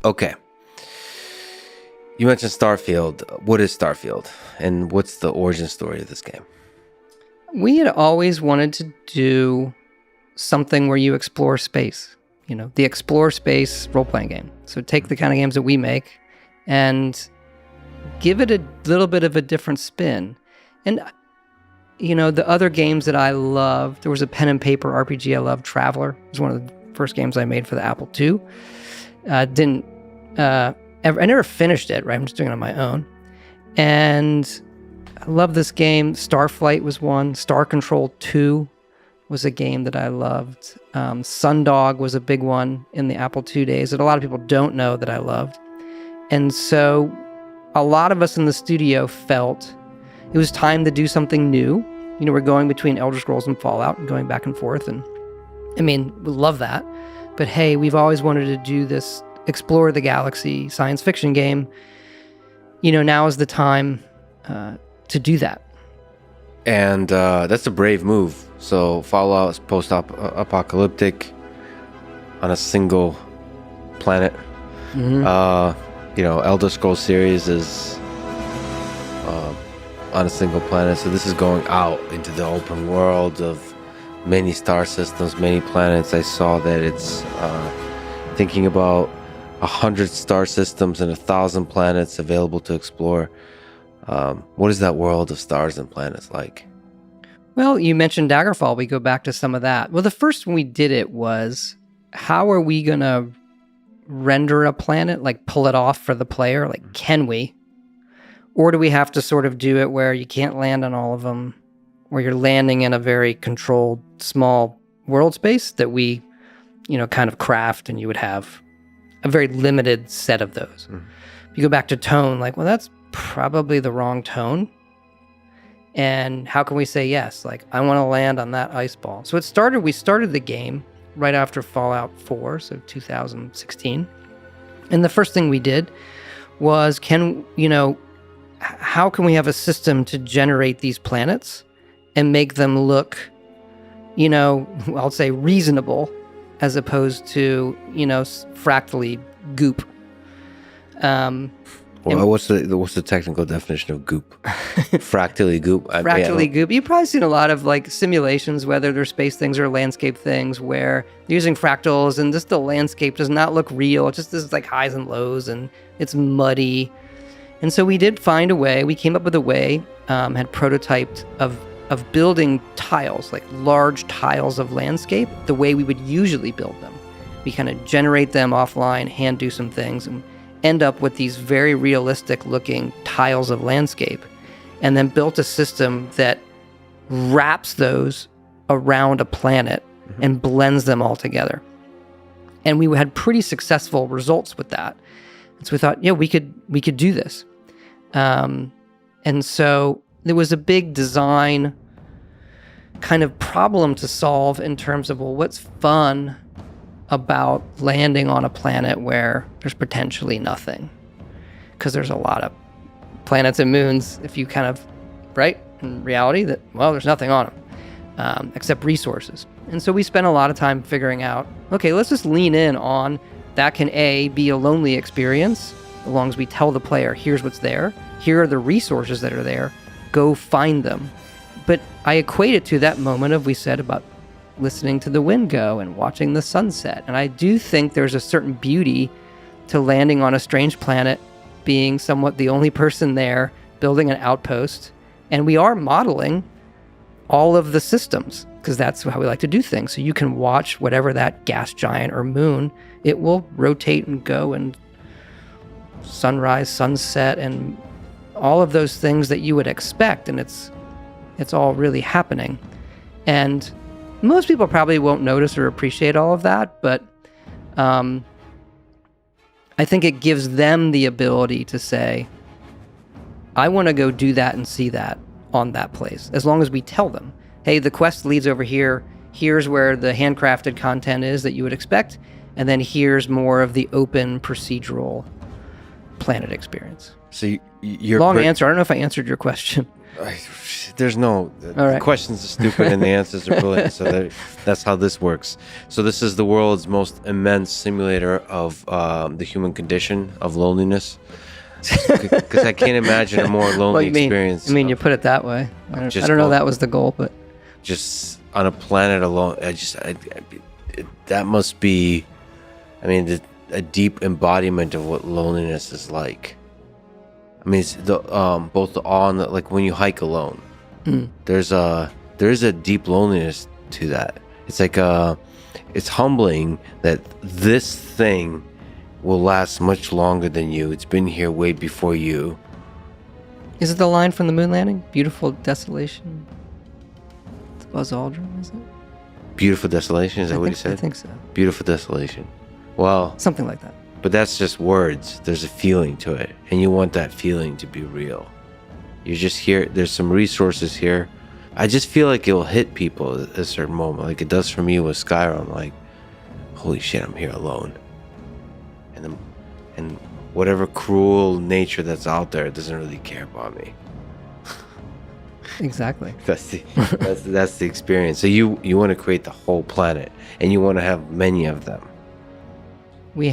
Okay. You mentioned Starfield. What is Starfield? And what's the origin story of this game? We had always wanted to do something where you explore space. You know, the explore space role-playing game. So take the kind of games that we make and give it a little bit of a different spin. And, you know, the other games that I loved, there was a pen and paper RPG I loved, Traveler. It was one of the first games I made for the Apple II. I never finished it, right? I'm just doing it on my own. And I love this game. Starflight was one. Star Control 2 was a game that I loved. Sundog was a big one in the Apple II days that a lot of people don't know that I loved. And so a lot of us in the studio felt it was time to do something new. You know, we're going between Elder Scrolls and Fallout and going back and forth. And I mean, we love that. But hey, we've always wanted to do this explore the galaxy science fiction game. You know, now is the time to do that. And that's a brave move. So Fallout is post-apocalyptic on a single planet. Mm-hmm. You know, Elder Scrolls series is on a single planet. So this is going out into the open world of many star systems, many planets. I saw that it's thinking about 100 star systems and 1,000 planets available to explore. What is that world of stars and planets like? Well, you mentioned Daggerfall. We go back to some of that. Well, the first when we did it was, how are we going to render a planet, like pull it off for the player? Like, can we? Or do we have to sort of do it where you can't land on all of them, where you're landing in a very controlled, small world space that we, you know, kind of craft, and you would have a very limited set of those. If you go back to tone, like, well, that's probably the wrong tone. And how can we say yes? Like, I want to land on that ice ball. So we started the game right after Fallout 4, so 2016. And the first thing we did was, how can we have a system to generate these planets and make them look, you know, I'll say reasonable, as opposed to, you know, fractally goop. Well, what's the technical definition of goop? Fractally goop. Fractally goop. You've probably seen a lot of like simulations, whether they're space things or landscape things, where they're using fractals and just the landscape does not look real. It just is like highs and lows and it's muddy. And so we did find a way. We came up with a way, had prototyped of building tiles, like large tiles of landscape, the way we would usually build them. We kind of generate them offline, hand do some things, and end up with these very realistic looking tiles of landscape, and then built a system that wraps those around a planet and blends them all together. And we had pretty successful results with that. And so we thought, yeah, we could do this. And so there was a big design kind of problem to solve in terms of, well, what's fun about landing on a planet where there's potentially nothing? Because there's a lot of planets and moons, if you kind of, right, in reality, that, well, there's nothing on them except resources. And so we spent a lot of time figuring out, okay, let's just lean in on that can be a lonely experience, as long as we tell the player, here's what's there, here are the resources that are there, go find them. But I equate it to that moment we said about listening to the wind go and watching the sunset. And I do think there's a certain beauty to landing on a strange planet, being somewhat the only person there, building an outpost. And we are modeling all of the systems, because that's how we like to do things. So you can watch whatever that gas giant or moon, it will rotate and go, and sunrise, sunset, and all of those things that you would expect. And it's all really happening. And most people probably won't notice or appreciate all of that, but I think it gives them the ability to say, I want to go do that and see that on that place, as long as we tell them, hey, the quest leads over here, here's where the handcrafted content is that you would expect, and then here's more of the open procedural planet experience. So you're long answer. I don't know if I answered your question. There's no the questions are stupid and the answers are brilliant. So that's how this works. So this is the world's most immense simulator of the human condition of loneliness. Because I can't imagine a more lonely experience. You put it that way. I don't know that was the goal, but just on a planet alone, that must be, a deep embodiment of what loneliness is like. It's both the awe and like when you hike alone. There is a deep loneliness to that. It's like it's humbling that this thing will last much longer than you. It's been here way before you. Is it the line from the moon landing? Beautiful desolation. It's Buzz Aldrin, is it? Beautiful desolation. Is that what you said? I think so. Beautiful desolation. Well, something like that. But that's just words. There's a feeling to it, and you want that feeling to be real. You're just here. There's some resources here. I just feel like it'll hit people at a certain moment, like it does for me with Skyrim. Like, holy shit, I'm here alone. And whatever cruel nature that's out there doesn't really care about me. Exactly. That's the experience. So you want to create the whole planet, and you want to have many of them. We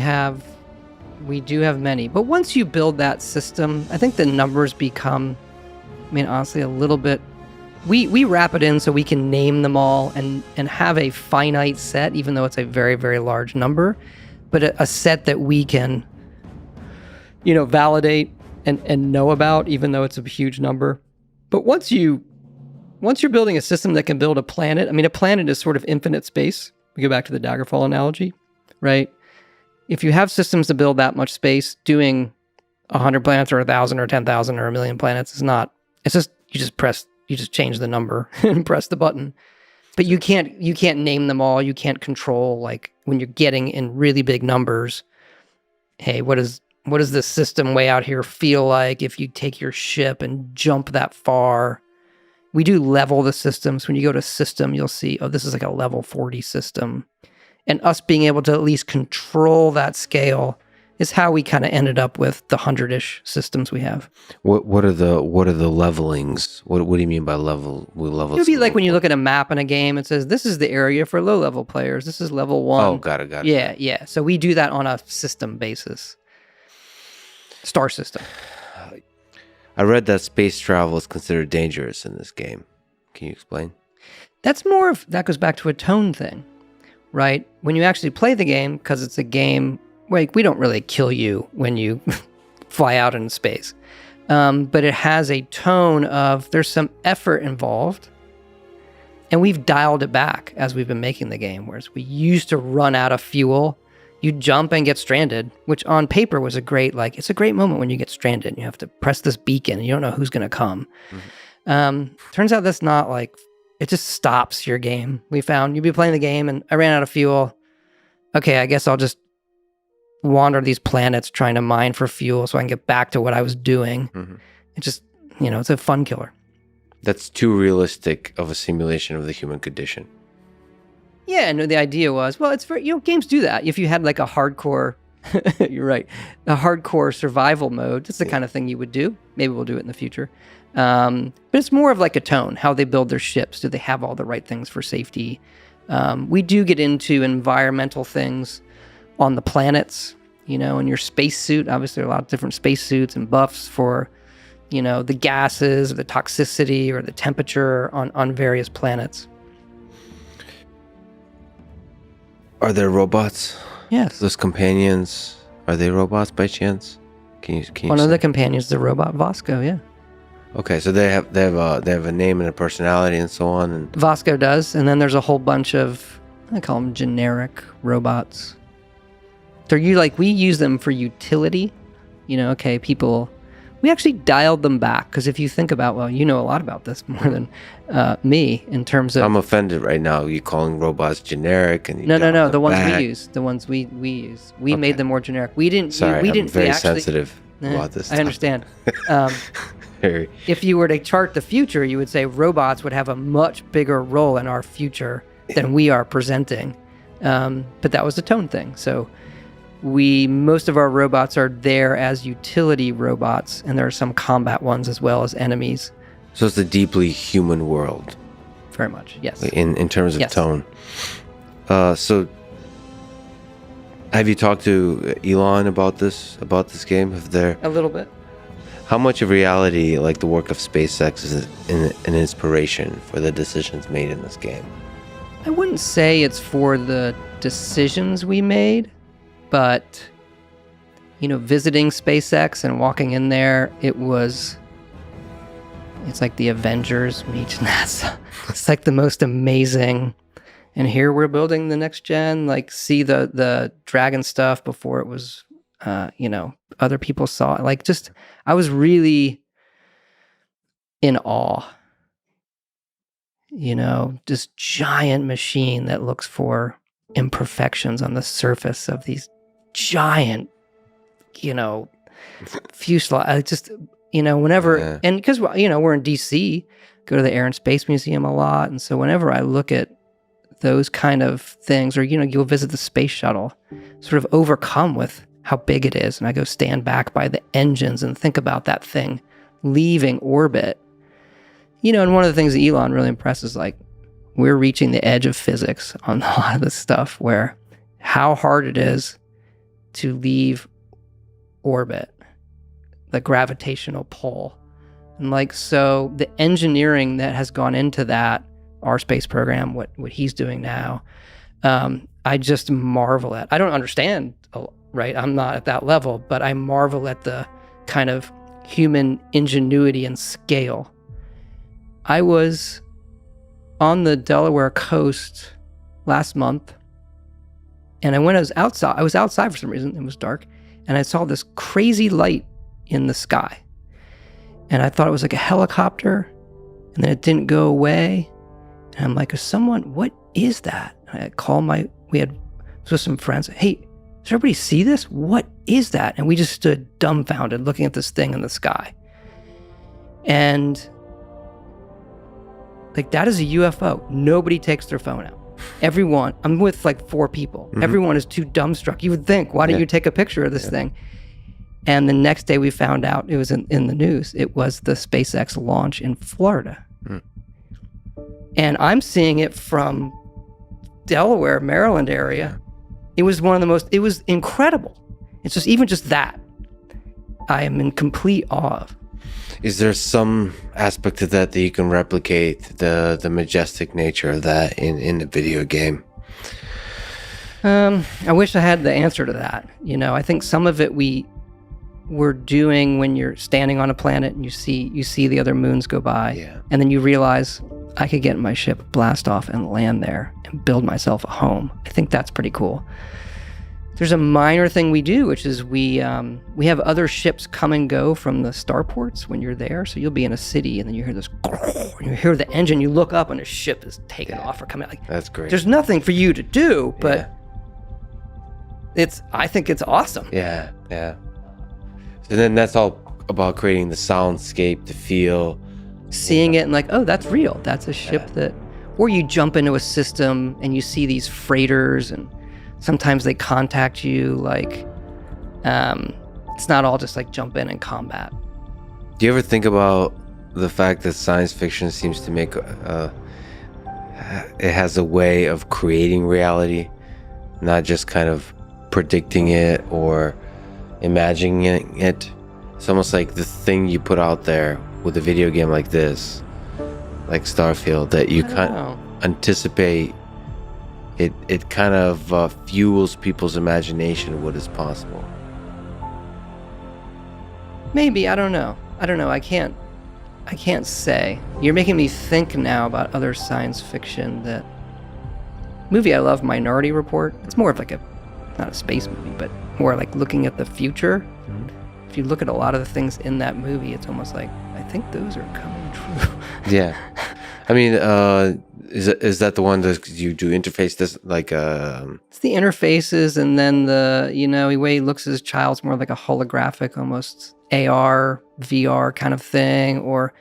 do have many, but once you build that system, I think the numbers become, honestly, a little bit. We wrap it in so we can name them all and have a finite set, even though it's a very, very large number, but a set that we can, validate and know about, even though it's a huge number. But once you're building a system that can build a planet, a planet is sort of infinite space. We go back to the Daggerfall analogy, right? If you have systems to build that much space, doing 100 planets or 1,000 or 10,000 or 1,000,000 planets is not. It's just you just change the number and press the button. But you can't name them all. You can't control, like when you're getting in really big numbers. Hey, what does this system way out here feel like if you take your ship and jump that far? We do level the systems. When you go to system, you'll see, this is like a level 40 system. And us being able to at least control that scale is how we kind of ended up with the 100-ish systems we have. What are the levelings? What do you mean by level? It would be like when you look at a map in a game, it says this is the area for low-level players. This is level 1. Oh, got it. Yeah. So we do that on a system basis. Star system. I read that space travel is considered dangerous in this game. Can you explain? That goes back to a tone thing. Right? When you actually play the game, because it's a game, like we don't really kill you when you fly out in space. But it has a tone of there's some effort involved. And we've dialed it back as we've been making the game. Whereas we used to run out of fuel. You jump and get stranded, which on paper was it's a great moment when you get stranded. You have to press this beacon. You don't know who's going to come. Mm-hmm. Turns out that's not like... It just stops your game. We found you'd be playing the game and I ran out of fuel. Okay, I guess I'll just wander these planets trying to mine for fuel so I can get back to what I was doing. Mm-hmm. It just, it's a fun killer. That's too realistic of a simulation of the human condition. Yeah, and the idea was, it's for, games do that. If you had like a hardcore, you're right, a hardcore survival mode, that's the kind of thing you would do. Maybe we'll do it in the future. But it's more of like a tone, how they build their ships. Do they have all the right things for safety? We do get into environmental things on the planets, in your spacesuit. Obviously, there are a lot of different spacesuits and buffs for, the gases or the toxicity or the temperature on various planets. Are there robots? Yes. Those companions, are they robots by chance? Can you One of the companions, the robot Vasco, yeah. Okay, so they have a name and a personality and so on. And Vasco does, and then there's a whole bunch of, I call them generic robots. We use them for utility. People. We actually dialed them back because if you think about, you know a lot about this more than me in terms of. I'm offended right now. You calling robots generic and no. The ones we use, the ones we use, we made them more generic. We didn't. Sorry, we didn't. I'm very sensitive about this. I understand. If you were to chart the future, you would say robots would have a much bigger role in our future than we are presenting. But that was a tone thing. So most of our robots are there as utility robots, and there are some combat ones as well as enemies. So it's a deeply human world Very much, yes. in terms of Yes. tone. So have you talked to Elon about this game? A little bit. How much of reality, like the work of SpaceX, is an inspiration for the decisions made in this game? I wouldn't say it's for the decisions we made, but, visiting SpaceX and walking in there, it's like the Avengers meets NASA. It's like the most amazing. And here we're building the next gen, like see the Dragon stuff before it was, other people saw it. Like I was really in awe. This giant machine that looks for imperfections on the surface of these giant, fuselage. I just, whenever, and because, we're in DC, go to the Air and Space Museum a lot. And so whenever I look at those kind of things, or, you'll visit the space shuttle, sort of overcome with how big it is. And I go stand back by the engines and think about that thing leaving orbit. And one of the things that Elon really impresses, like, we're reaching the edge of physics on a lot of this stuff, where how hard it is to leave orbit, the gravitational pull. And like, so the engineering that has gone into that, our space program, what he's doing now, I just marvel at. I don't understand, right? I'm not at that level, but I marvel at the kind of human ingenuity and scale. I was on the Delaware coast last month, and I was outside for some reason. It was dark, and I saw this crazy light in the sky. And I thought it was like a helicopter, and then it didn't go away. And I'm like, what is that? And I called with some friends, hey, does everybody see this? What is that? And we just stood dumbfounded looking at this thing in the sky. And like, that is a UFO. Nobody takes their phone out. Everyone, I'm with like 4 people. Mm-hmm. Everyone is too dumbstruck. You would think, why don't you take a picture of this thing? And the next day we found out, it was in the news, it was the SpaceX launch in Florida. Mm. And I'm seeing it from Delaware, Maryland area. It was it was incredible. It's just that I am in complete awe of. Is there some aspect of that you can replicate, the majestic nature of that in the video game? I wish I had the answer to that. I think some of it we're doing when you're standing on a planet and you see the other moons go by, and then you realize I could get in my ship, blast off, and land there and build myself a home. I think that's pretty cool. There's a minor thing we do, which is we have other ships come and go from the starports when you're there. So you'll be in a city and then you hear this, and you hear the engine, you look up and a ship is taking off or coming out. Like, that's great. There's nothing for you to do, but I think it's awesome. Yeah. So then that's all about creating the soundscape, the feel. Seeing it and like, oh, that's real. That's a ship that, or you jump into a system and you see these freighters and sometimes they contact you, like, it's not all just like jump in and combat. Do you ever think about the fact that science fiction seems to make, it has a way of creating reality, not just kind of predicting it or imagining it? It's almost like the thing you put out there with a video game like this, like Starfield, that you kind of anticipate. It kind of fuels people's imagination of what is possible. Maybe, I don't know. I can't say. You're making me think now about other science fiction. That movie I love, Minority Report. It's more of like not a space movie, but more like looking at the future. Mm-hmm. If you look at a lot of the things in that movie, it's almost like, I think those are coming true. Yeah. I mean, is that the one that you do interface this, like It's the interfaces, and then the way he looks at his child's more like a holographic, almost AR, VR kind of thing, or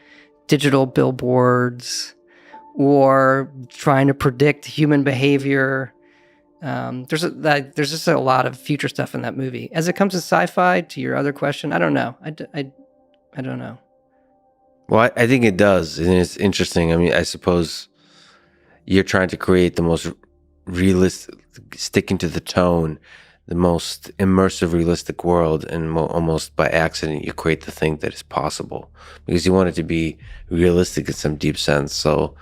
digital billboards, or trying to predict human behavior. There's just a lot of future stuff in that movie. As it comes to sci-fi, to your other question, I don't know. I don't know. Well, I think it does, and it's interesting. I mean, I suppose you're trying to create the most realistic, sticking to the tone, the most immersive, realistic world, and almost by accident, you create the thing that is possible because you want it to be realistic in some deep sense. So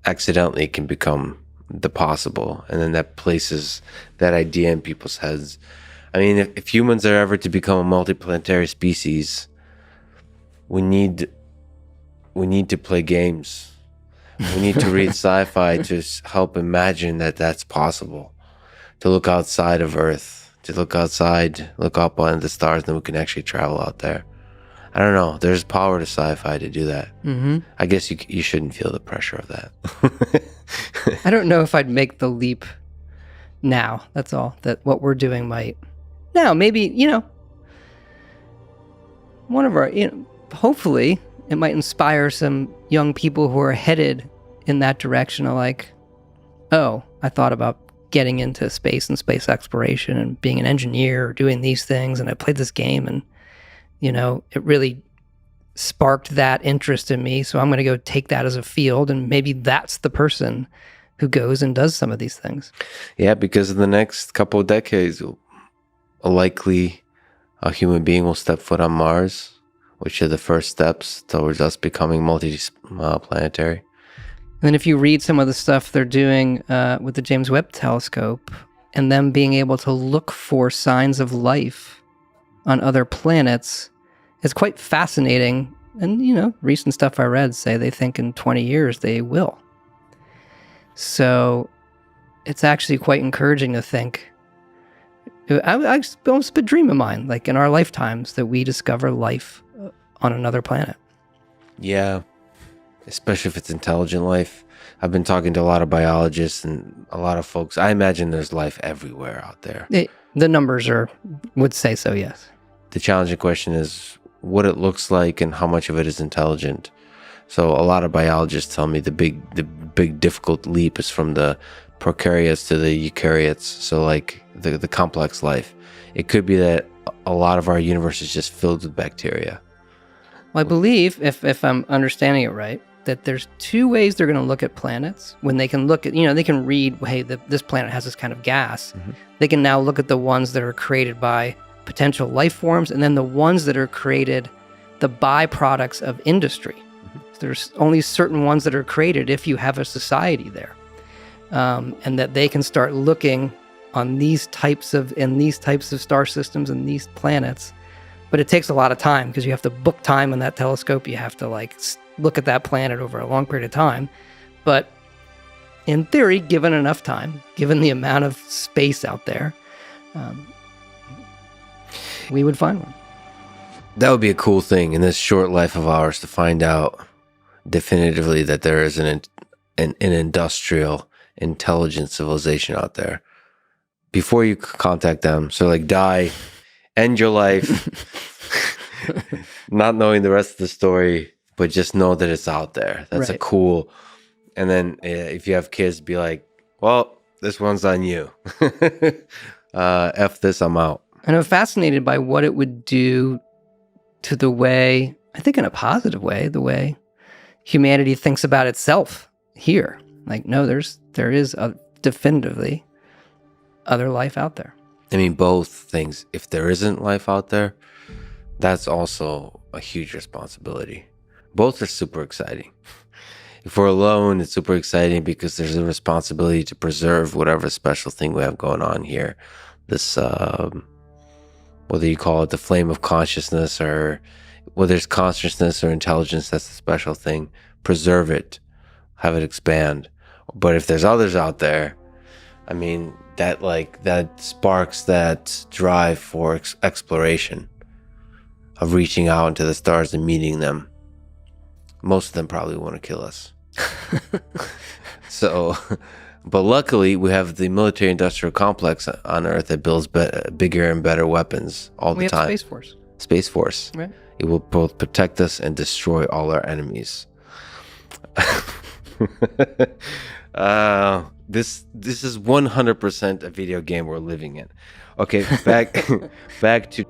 accidentally, it can become the possible, and then that places that idea in people's heads. I mean, if humans are ever to become a multiplanetary species, we need to play games. We need to read sci-fi to help imagine that that's possible. To look outside of Earth, to look up on the stars, and we can actually travel out there. I don't know. There's power to sci-fi to do that. Mm-hmm. I guess you shouldn't feel the pressure of that. I don't know if I'd make the leap now. That's all. That what we're doing might. Now, maybe, one of our, hopefully it might inspire some young people who are headed in that direction of like, oh, I thought about getting into space and space exploration and being an engineer or doing these things. And I played this game and, it really sparked that interest in me. So I'm going to go take that as a field. And maybe that's the person who goes and does some of these things. Yeah, because in the next couple of decades, likely a human being will step foot on Mars, which are the first steps towards us becoming multi-planetary. And then if you read some of the stuff they're doing with the James Webb Telescope and them being able to look for signs of life on other planets, it's quite fascinating. And, recent stuff I read say they think in 20 years they will. So it's actually quite encouraging to think. It's almost a dream of mine, like in our lifetimes, that we discover life on another planet. Yeah, especially if it's intelligent life. I've been talking to a lot of biologists and a lot of folks. I imagine there's life everywhere out there. The numbers would say so, yes. The challenging question is what it looks like and how much of it is intelligent. So a lot of biologists tell me the big difficult leap is from the prokaryotes to the eukaryotes. So like the complex life. It could be that a lot of our universe is just filled with bacteria. Well, I believe, if I'm understanding it right, that there's two ways they're going to look at planets. When they can look at, they can read, hey, this planet has this kind of gas. Mm-hmm. They can now look at the ones that are created by potential life forms, and then the ones that are created, the byproducts of industry. Mm-hmm. So there's only certain ones that are created if you have a society there. And that they can start looking on these types of star systems and these planets. But it takes a lot of time because you have to book time on that telescope. You have to look at that planet over a long period of time. But in theory, given enough time, given the amount of space out there, we would find one. That would be a cool thing in this short life of ours to find out definitively that there is an industrial, intelligent civilization out there. Before you contact them, so die, end your life, not knowing the rest of the story, but just know that it's out there. That's right. A cool. And then if you have kids, be like, well, this one's on you. F this, I'm out. And I'm fascinated by what it would do to the way, I think in a positive way, the way humanity thinks about itself here. No, there is definitively other life out there. I mean, both things. If there isn't life out there, that's also a huge responsibility. Both are super exciting. If we're alone, it's super exciting because there's a responsibility to preserve whatever special thing we have going on here. This, whether you call it the flame of consciousness or whether it's consciousness or intelligence, that's the special thing. Preserve it, have it expand. But if there's others out there, I mean, that sparks that drive for exploration, of reaching out into the stars and meeting them. Most of them probably want to kill us. So, but luckily we have the military-industrial complex on Earth that builds bigger and better weapons all the time. We have Space Force. Space Force. Right. It will both protect us and destroy all our enemies. This is 100% a video game we're living in. Okay, back to